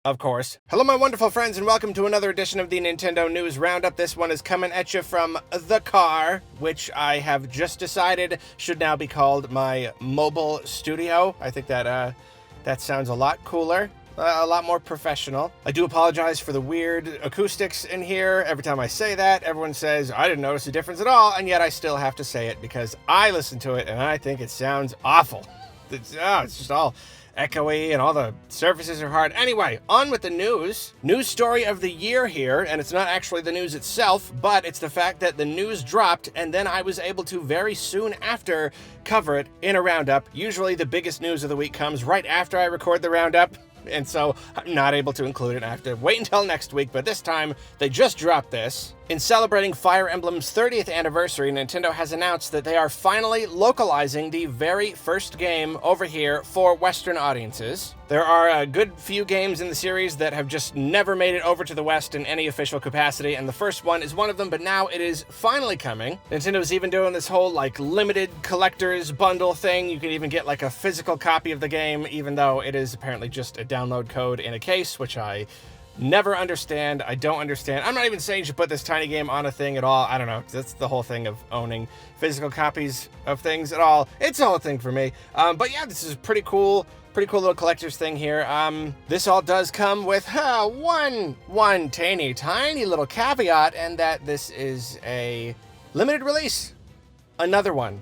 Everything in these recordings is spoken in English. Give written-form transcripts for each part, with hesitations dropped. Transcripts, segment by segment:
of course. Hello, my wonderful friends, and welcome to another edition of the Nintendo News Roundup. This one is coming at you from the car, which I have just decided should now be called my mobile studio. I think that that sounds a lot cooler. A lot more professional. I do apologize for the weird acoustics in here. Every time I say that, everyone says, I didn't notice a difference at all, and yet I still have to say it because I listen to it and I think it sounds awful. It's just all echoey and all the surfaces are hard. Anyway, on with the news. News story of the year here, and it's not actually the news itself, but it's the fact that the news dropped and then I was able to very soon after cover it in a roundup. Usually the biggest news of the week comes right after I record the roundup, and so I'm not able to include it. I have to wait until next week, but this time they just dropped this. In celebrating Fire Emblem's 30th anniversary, Nintendo has announced that they are finally localizing the very first game over here for Western audiences. There are a good few games in the series that have just never made it over to the West in any official capacity, and the first one is one of them, but now it is finally coming. Nintendo's even doing this whole, limited collector's bundle thing. You can even get, a physical copy of the game, even though it is apparently just a download code in a case, which I never understand. I don't understand. I'm not even saying you should put this tiny game on a thing at all. I don't know. That's the whole thing of owning physical copies of things at all. It's a whole thing for me. But yeah, this is pretty cool. Pretty cool little collector's thing here. This all does come with one tiny little caveat, and that this is a limited release. Another one.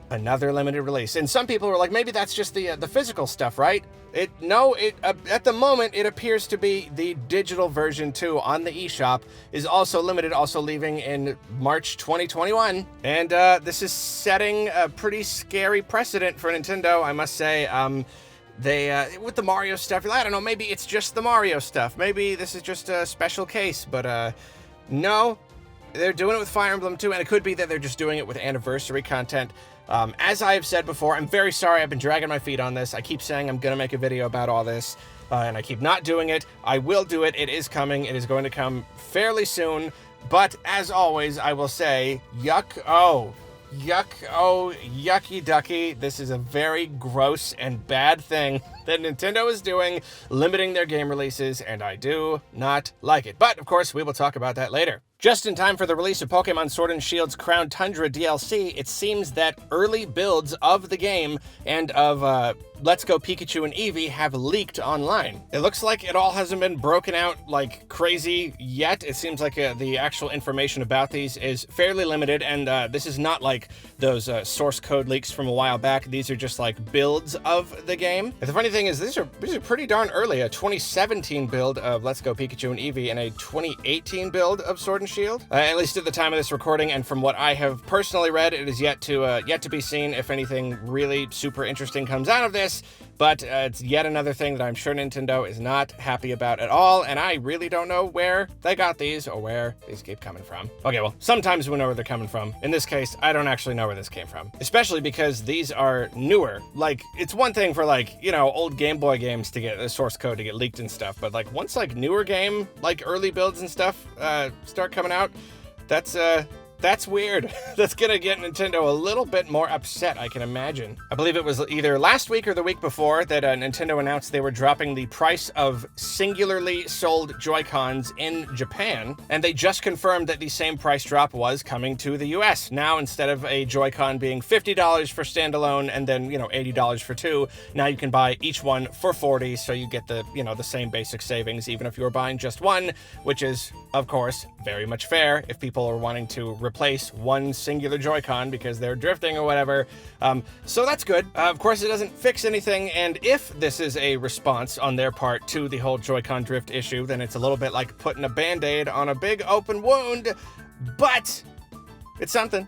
Another limited release. And some people were like, maybe that's just the physical stuff, right? At the moment, it appears to be the digital version too on the eShop is also limited, also leaving in March 2021. And this is setting a pretty scary precedent for Nintendo, I must say. They, with the Mario stuff, I don't know, maybe it's just the Mario stuff. Maybe this is just a special case, but no, they're doing it with Fire Emblem too, and it could be that they're just doing it with anniversary content. As I have said before, I'm very sorry I've been dragging my feet on this. I keep saying I'm going to make a video about all this, and I keep not doing it. I will do it. It is coming. It is going to come fairly soon. But as always, I will say, yucky ducky. This is a very gross and bad thing that Nintendo is doing, limiting their game releases, and I do not like it. But, of course, we will talk about that later. Just in time for the release of Pokémon Sword and Shield's Crown Tundra DLC, it seems that early builds of the game and of Let's Go Pikachu and Eevee have leaked online. It looks like it all hasn't been broken out like crazy yet. It seems like the actual information about these is fairly limited, and this is not like those source code leaks from a while back. These are just like builds of the game. And the funny thing is, these are pretty darn early. A 2017 build of Let's Go Pikachu and Eevee and a 2018 build of Sword and Shield, at least at the time of this recording, and from what I have personally read, it is yet to be seen if anything really super interesting comes out of this. But it's yet another thing that I'm sure Nintendo is not happy about at all, and I really don't know where they got these or where these keep coming from. Okay, well, sometimes we know where they're coming from. In this case, I don't actually know where this came from, especially because these are newer. It's one thing for old Game Boy games to get the source code to get leaked and stuff, but once newer game, early builds and stuff start coming out, that's weird. That's gonna get Nintendo a little bit more upset, I can imagine. I believe it was either last week or the week before that Nintendo announced they were dropping the price of singularly sold Joy-Cons in Japan, and they just confirmed that the same price drop was coming to the US. Now, instead of a Joy-Con being $50 for standalone and then, $80 for two, now you can buy each one for $40, so you get the same basic savings, even if you're buying just one, which is, of course, very much fair if people are wanting to replace one singular Joy-Con because they're drifting or whatever. So that's good. Of course, it doesn't fix anything, and if this is a response on their part to the whole Joy-Con drift issue, then it's a little bit like putting a Band-Aid on a big open wound, but it's something.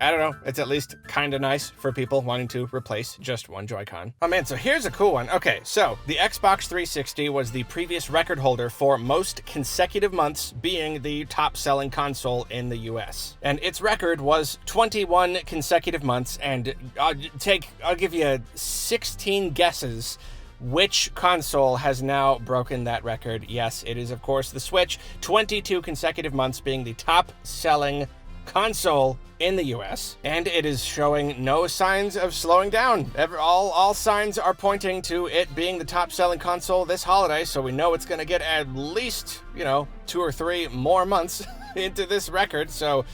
I don't know, it's at least kind of nice for people wanting to replace just one Joy-Con. Oh man, so here's a cool one. Okay, so the Xbox 360 was the previous record holder for most consecutive months being the top-selling console in the US. And its record was 21 consecutive months, and I'll give you 16 guesses which console has now broken that record. Yes, it is, of course, the Switch. 22 consecutive months being the top-selling console in the US, and it is showing no signs of slowing down. All signs are pointing to it being the top-selling console this holiday, so we know it's going to get at least, 2 or 3 more months into this record, so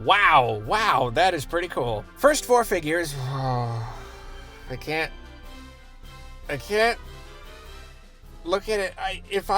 wow, that is pretty cool. First 4 figures, I can't look at it. If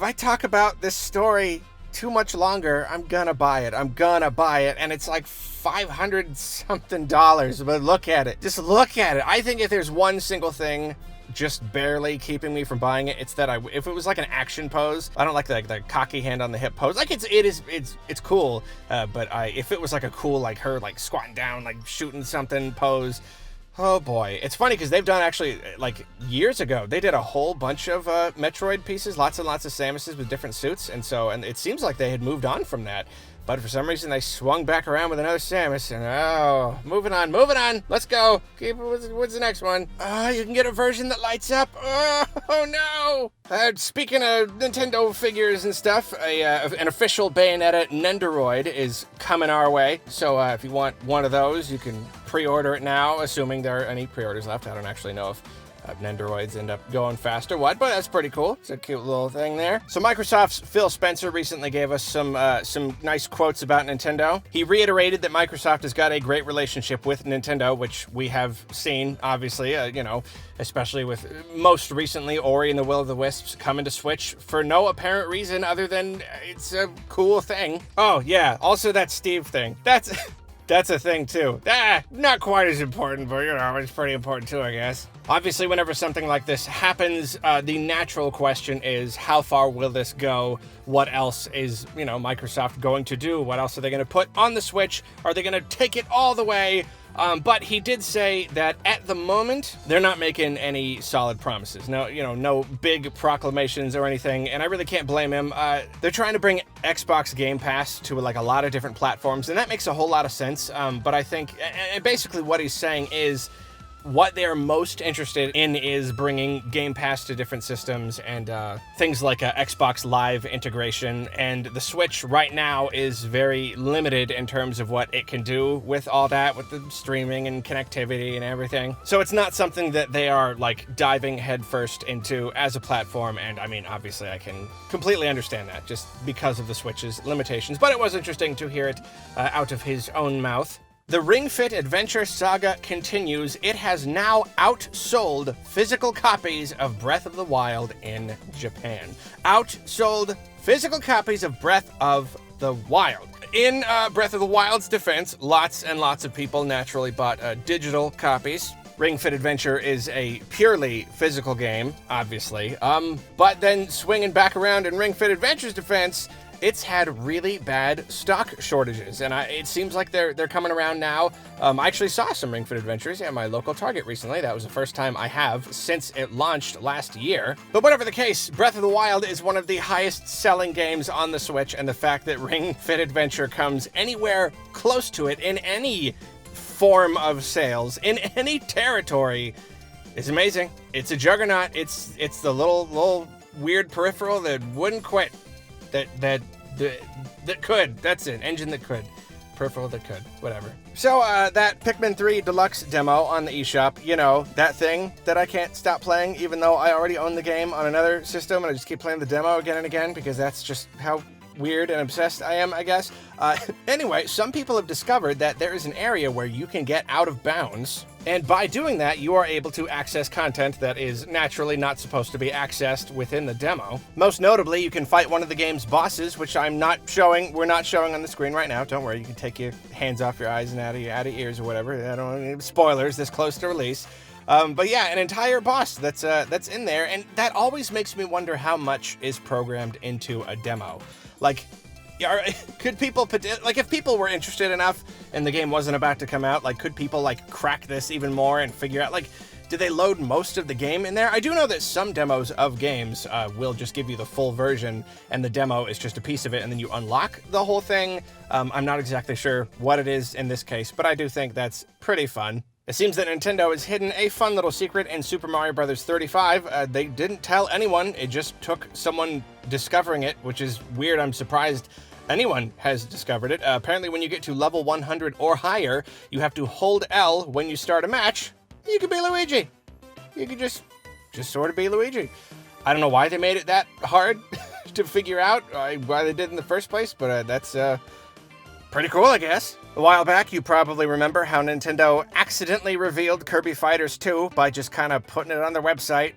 I talk about this story too much longer, I'm gonna buy it, and it's like $500 something, but look at it, just look at it. I think if there's one single thing just barely keeping me from buying it, it's that if it was like an action pose, I don't like the cocky hand on the hip pose, like it's cool, but if it was like a cool, like her like squatting down, like shooting something pose, oh boy. It's funny because they've done actually, like years ago, they did a whole bunch of Metroid pieces, lots and lots of Samuses with different suits, and it seems like they had moved on from that. But for some reason, they swung back around with another Samus, and moving on. Let's go. What's the next one? You can get a version that lights up. Oh no! Speaking of Nintendo figures and stuff, an official Bayonetta Nendoroid is coming our way. So if you want one of those, you can pre-order it now, assuming there are any pre-orders left. I don't actually know if Nendoroids end up going fast or what, but that's pretty cool. It's a cute little thing there. So Microsoft's Phil Spencer recently gave us some nice quotes about Nintendo. He reiterated that Microsoft has got a great relationship with Nintendo, which we have seen, obviously, especially with most recently Ori and the Will of the Wisps coming to Switch for no apparent reason other than it's a cool thing. Oh yeah, also that Steve thing. That's a thing too. Not quite as important, but it's pretty important too, I guess. Obviously, whenever something like this happens, the natural question is, how far will this go? What else is, Microsoft going to do? What else are they going to put on the Switch? Are they going to take it all the way? But he did say that at the moment, they're not making any solid promises. No big proclamations or anything, and I really can't blame him. They're trying to bring Xbox Game Pass to a lot of different platforms, and that makes a whole lot of sense. But I think, and basically what he's saying is, what they're most interested in is bringing Game Pass to different systems and things like Xbox Live integration. And the Switch right now is very limited in terms of what it can do with all that, with the streaming and connectivity and everything. So it's not something that they are diving headfirst into as a platform. And I mean, obviously I can completely understand that just because of the Switch's limitations. But it was interesting to hear it out of his own mouth. The Ring Fit Adventure saga continues. It has now outsold physical copies of Breath of the Wild in Japan. Outsold physical copies of Breath of the Wild. In Breath of the Wild's defense, lots and lots of people naturally bought digital copies. Ring Fit Adventure is a purely physical game, obviously. But then swinging back around in Ring Fit Adventure's defense, it's had really bad stock shortages, and it seems like they're coming around now. I actually saw some Ring Fit Adventures at my local Target recently. That was the first time I have since it launched last year. But whatever the case, Breath of the Wild is one of the highest selling games on the Switch, and the fact that Ring Fit Adventure comes anywhere close to it in any form of sales, in any territory, is amazing. It's a juggernaut. It's the little weird peripheral that wouldn't quit. That could. That's it. Engine that could. Peripheral that could. Whatever. So, that Pikmin 3 Deluxe demo on the eShop, that thing that I can't stop playing, even though I already own the game on another system, and I just keep playing the demo again and again, because that's just how weird and obsessed I am, I guess. Anyway, some people have discovered that there is an area where you can get out of bounds, and by doing that, you are able to access content that is naturally not supposed to be accessed within the demo. Most notably, you can fight one of the game's bosses, which we're not showing on the screen right now. Don't worry, you can take your hands off your eyes and out of your ears or whatever. I don't need spoilers this close to release. But yeah, an entire boss that's in there, and that always makes me wonder how much is programmed into a demo. Could people, if people were interested enough and the game wasn't about to come out, could people, crack this even more and figure out, do they load most of the game in there? I do know that some demos of games will just give you the full version, and the demo is just a piece of it, and then you unlock the whole thing. I'm not exactly sure what it is in this case, but I do think that's pretty fun. It seems that Nintendo has hidden a fun little secret in Super Mario Bros. 35. They didn't tell anyone. It just took someone discovering it, which is weird. I'm surprised anyone has discovered it. Apparently when you get to level 100 or higher, you have to hold L when you start a match. You can be Luigi. You can just sort of be Luigi. I don't know why they made it that hard to figure out why they did in the first place, but that's pretty cool, I guess. A while back, you probably remember how Nintendo accidentally revealed Kirby Fighters 2 by just kind of putting it on their website.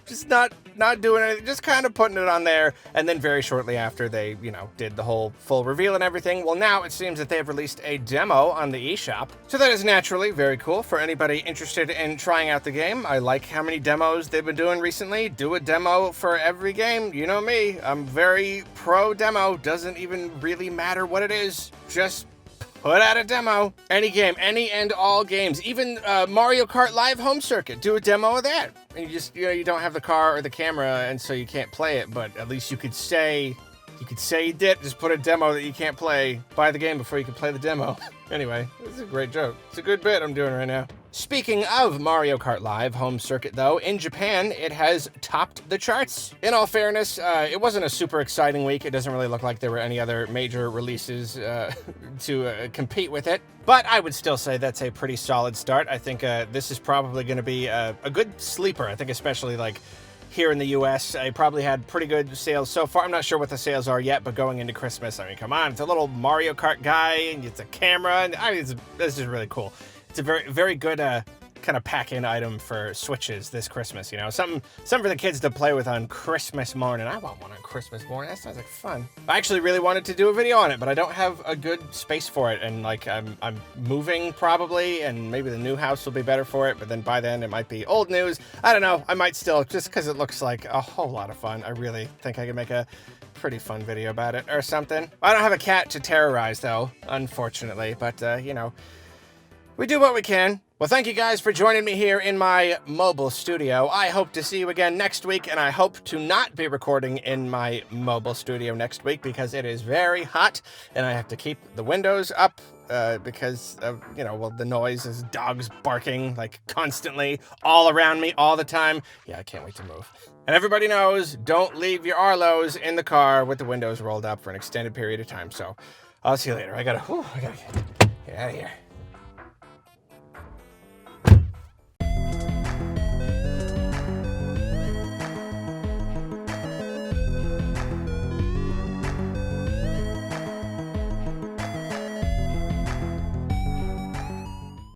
Just not doing anything, just kind of putting it on there, and then very shortly after they, did the whole full reveal and everything. Well, now it seems that they've released a demo on the eShop. So that is naturally very cool for anybody interested in trying out the game. I like how many demos they've been doing recently. Do a demo for every game. You know me, I'm very pro demo. Doesn't even really matter what it is. Just put out a demo. Any game, any and all games, even Mario Kart Live Home Circuit, do a demo of that. And you just, you don't have the car or the camera, and so you can't play it, but at least you could say you did, just put a demo that you can't play, buy the game before you can play the demo. Anyway, this is a great joke. It's a good bit I'm doing right now. Speaking of Mario Kart Live Home Circuit, though, in Japan, it has topped the charts. In all fairness, it wasn't a super exciting week. It doesn't really look like there were any other major releases to compete with it. But I would still say that's a pretty solid start. I think this is probably going to be a good sleeper. I think especially like here in the US, I probably had pretty good sales so far. I'm not sure what the sales are yet, but going into Christmas, I mean, come on, it's a little Mario Kart guy, and it's a camera, and I mean, this is really cool. It's a very, very good kind of pack-in item for Switches this Christmas, something for the kids to play with on Christmas morning. I want one on Christmas morning. That sounds like fun. I actually really wanted to do a video on it, but I don't have a good space for it, and like I'm moving probably, and maybe the new house will be better for it, but then by then it might be old news. I don't know. I might still, just because it looks like a whole lot of fun. I really think I can make a pretty fun video about it or something. I don't have a cat to terrorize though, unfortunately, but we do what we can. Well, thank you guys for joining me here in my mobile studio. I hope to see you again next week, and I hope to not be recording in my mobile studio next week because it is very hot, and I have to keep the windows up because of, the noise is dogs barking, like, constantly, all around me, all the time. Yeah, I can't wait to move. And everybody knows, don't leave your Arlos in the car with the windows rolled up for an extended period of time, so I'll see you later. I gotta get out of here.